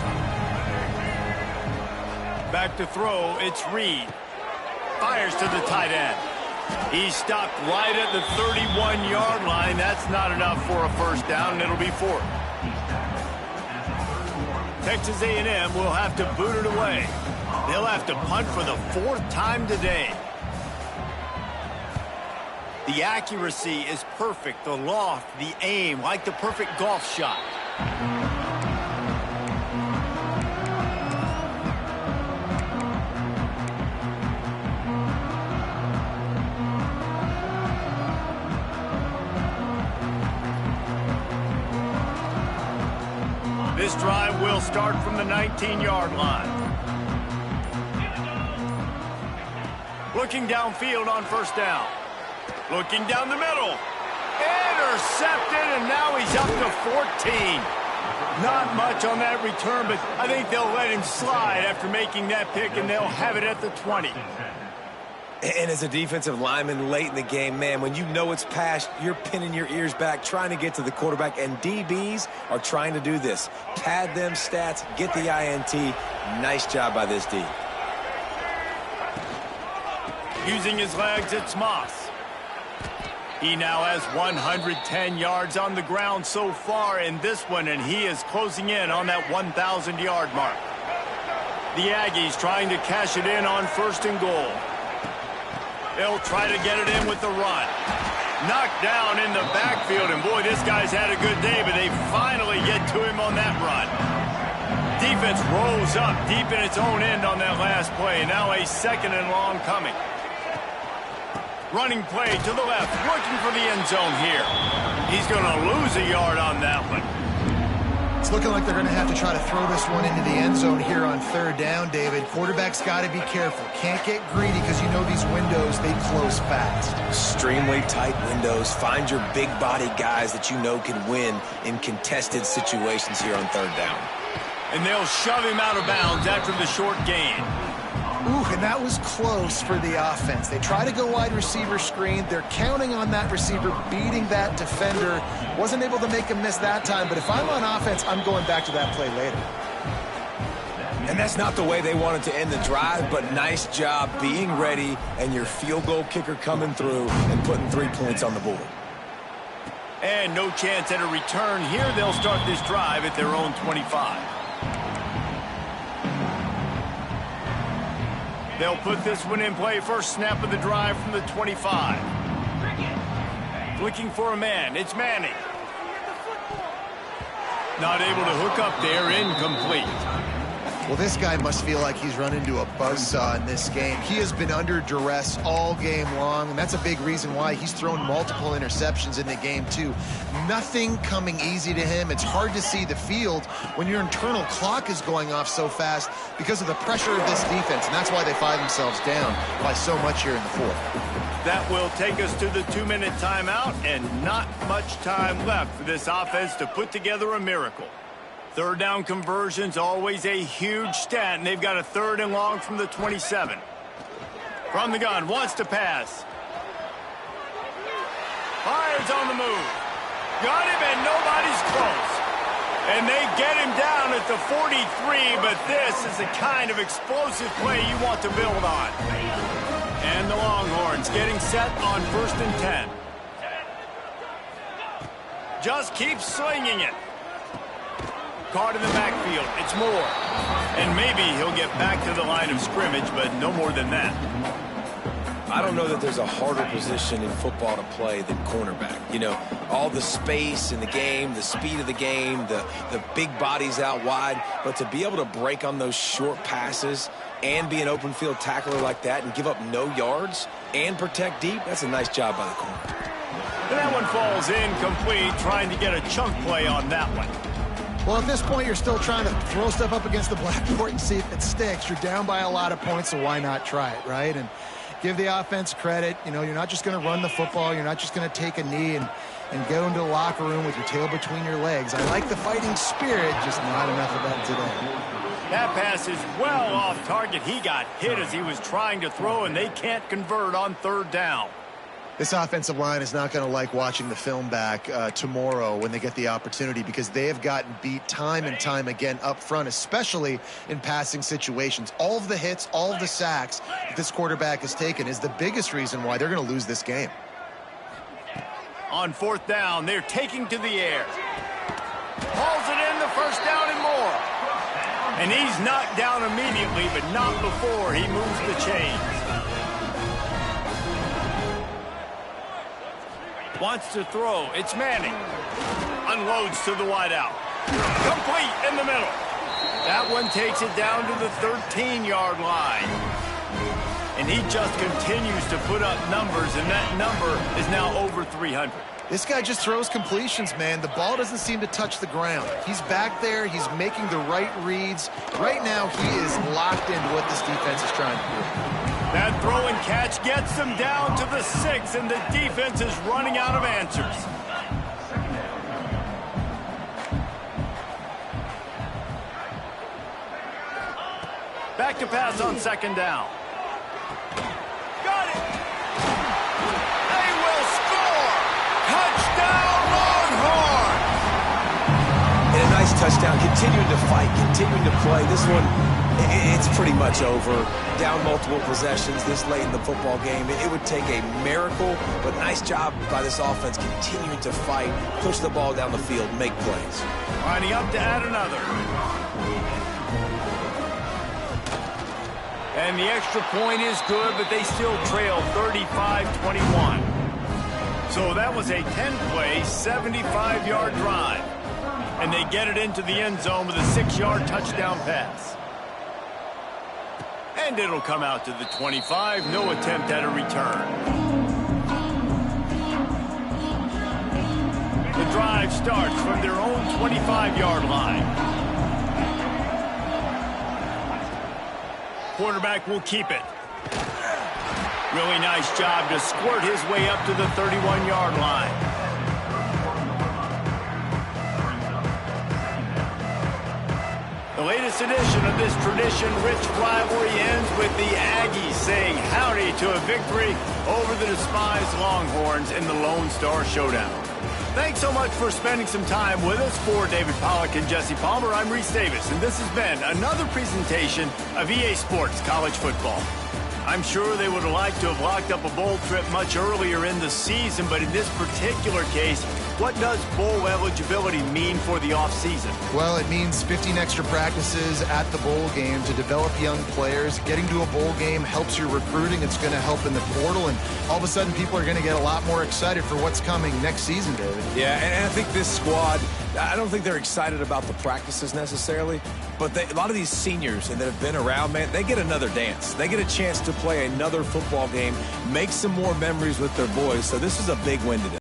Back to throw, it's Reed. Fires to the tight end. He's stopped right at the 31-yard line. That's not enough for a first down, and it'll be 4th. Texas A&M will have to boot it away. They'll have to punt for the 4th time today. The accuracy is perfect. The loft, the aim, like the perfect golf shot. This drive will start from the 19-yard line. Looking downfield on first down. Looking down the middle. Intercepted, and now he's up to 14. Not much on that return, but I think they'll let him slide after making that pick, and they'll have it at the 20. And as a defensive lineman late in the game, man, when you know it's past, you're pinning your ears back, trying to get to the quarterback, and DBs are trying to do this. Pad them stats, get the INT. Nice job by this D. Using his legs, it's Moss. He now has 110 yards on the ground so far in this one, and he is closing in on that 1,000-yard mark. The Aggies trying to cash it in on 1st and goal. They'll try to get it in with the run. Knocked down in the backfield, and boy, this guy's had a good day, but they finally get to him on that run. Defense rolls up deep in its own end on that last play, and now a 2nd and long coming. Running play to the left, looking for the end zone here. He's going to lose a yard on that one. It's looking like they're going to have to try to throw this one into the end zone here on 3rd down, David. Quarterback's got to be careful. Can't get greedy because you know these windows, they close fast. Extremely tight windows. Find your big body guys that you know can win in contested situations here on 3rd down. And they'll shove him out of bounds after the short gain. Ooh, and that was close for the offense. They try to go wide receiver screen. They're counting on that receiver beating that defender. Wasn't able to make him miss that time, but if I'm on offense, I'm going back to that play later. And that's not the way they wanted to end the drive, but nice job being ready and your field goal kicker coming through and putting 3 points on the board. And no chance at a return here. They'll start this drive at their own 25. They'll put this one in play. First snap of the drive from the 25. Looking for a man. It's Manning. Not able to hook up there. Incomplete. Well, this guy must feel like he's run into a buzzsaw in this game. He has been under duress all game long, and that's a big reason why he's thrown multiple interceptions in the game, too. Nothing coming easy to him. It's hard to see the field when your internal clock is going off so fast because of the pressure of this defense, and that's why they find themselves down by so much here in the 4th. That will take us to the 2-minute timeout, and not much time left for this offense to put together a miracle. Third down conversion's always a huge stat, and they've got a 3rd and long from the 27. From the gun, wants to pass. Fires on the move. Got him, and nobody's close. And they get him down at the 43, but this is the kind of explosive play you want to build on. And the Longhorns getting set on 1st and 10. Just keeps swinging it. Caught in the backfield. It's Moore. And maybe he'll get back to the line of scrimmage, but no more than that. I don't know that there's a harder position in football to play than cornerback. You know, all the space in the game, the speed of the game, the big bodies out wide. But to be able to break on those short passes and be an open field tackler like that and give up no yards and protect deep, that's a nice job by the corner. And that one falls incomplete, trying to get a chunk play on that one. Well, at this point, you're still trying to throw stuff up against the blackboard and see if it sticks. You're down by a lot of points, so why not try it, right? And give the offense credit. You know, you're not just going to run the football. You're not just going to take a knee and go into the locker room with your tail between your legs. I like the fighting spirit, just not enough of that today. That pass is well off target. He got hit as he was trying to throw, and they can't convert on 3rd down. This offensive line is not going to like watching the film back tomorrow when they get the opportunity, because they have gotten beat time and time again up front, especially in passing situations. All of the hits, all of the sacks that this quarterback has taken is the biggest reason why they're going to lose this game. On 4th down, they're taking to the air. Hauls it in, the 1st down and more. And he's knocked down immediately, but not before he moves the chains. Wants to throw. It's Manning. Unloads to the wideout. Complete in the middle. That one takes it down to the 13-yard line. And he just continues to put up numbers, and that number is now over 300. This guy just throws completions, man. The ball doesn't seem to touch the ground. He's back there. He's making the right reads. Right now, he is locked into what this defense is trying to do. That throw and catch gets them down to the 6, and the defense is running out of answers. Back to pass on 2nd down. Got it! They will score! Touchdown, Longhorn! And a nice touchdown, continuing to fight, continuing to play. This one, it's pretty much over. Down multiple possessions this late in the football game. It would take a miracle, but nice job by this offense continuing to fight, push the ball down the field, make plays. Lining up to add another. And the extra point is good, but they still trail 35-21. So that was a 10-play, 75-yard drive. And they get it into the end zone with a 6-yard touchdown pass. And it'll come out to the 25. No attempt at a return. The drive starts from their own 25-yard line. Quarterback will keep it. Really nice job to squirt his way up to the 31-yard line. The latest edition of this tradition-rich rivalry ends with the Aggies saying howdy to a victory over the despised Longhorns in the Lone Star Showdown. Thanks so much for spending some time with us. For David Pollack and Jesse Palmer, I'm Reese Davis, and this has been another presentation of EA Sports College Football. I'm sure they would have liked to have locked up a bowl trip much earlier in the season, but in this particular case, what does bowl eligibility mean for the offseason? Well, it means 15 extra practices at the bowl game to develop young players. Getting to a bowl game helps your recruiting. It's going to help in the portal, and all of a sudden people are going to get a lot more excited for what's coming next season, David. Yeah, and I think this squad, I don't think they're excited about the practices necessarily, but a lot of these seniors that have been around, man, they get another dance. They get a chance to play another football game, make some more memories with their boys, so this is a big win today.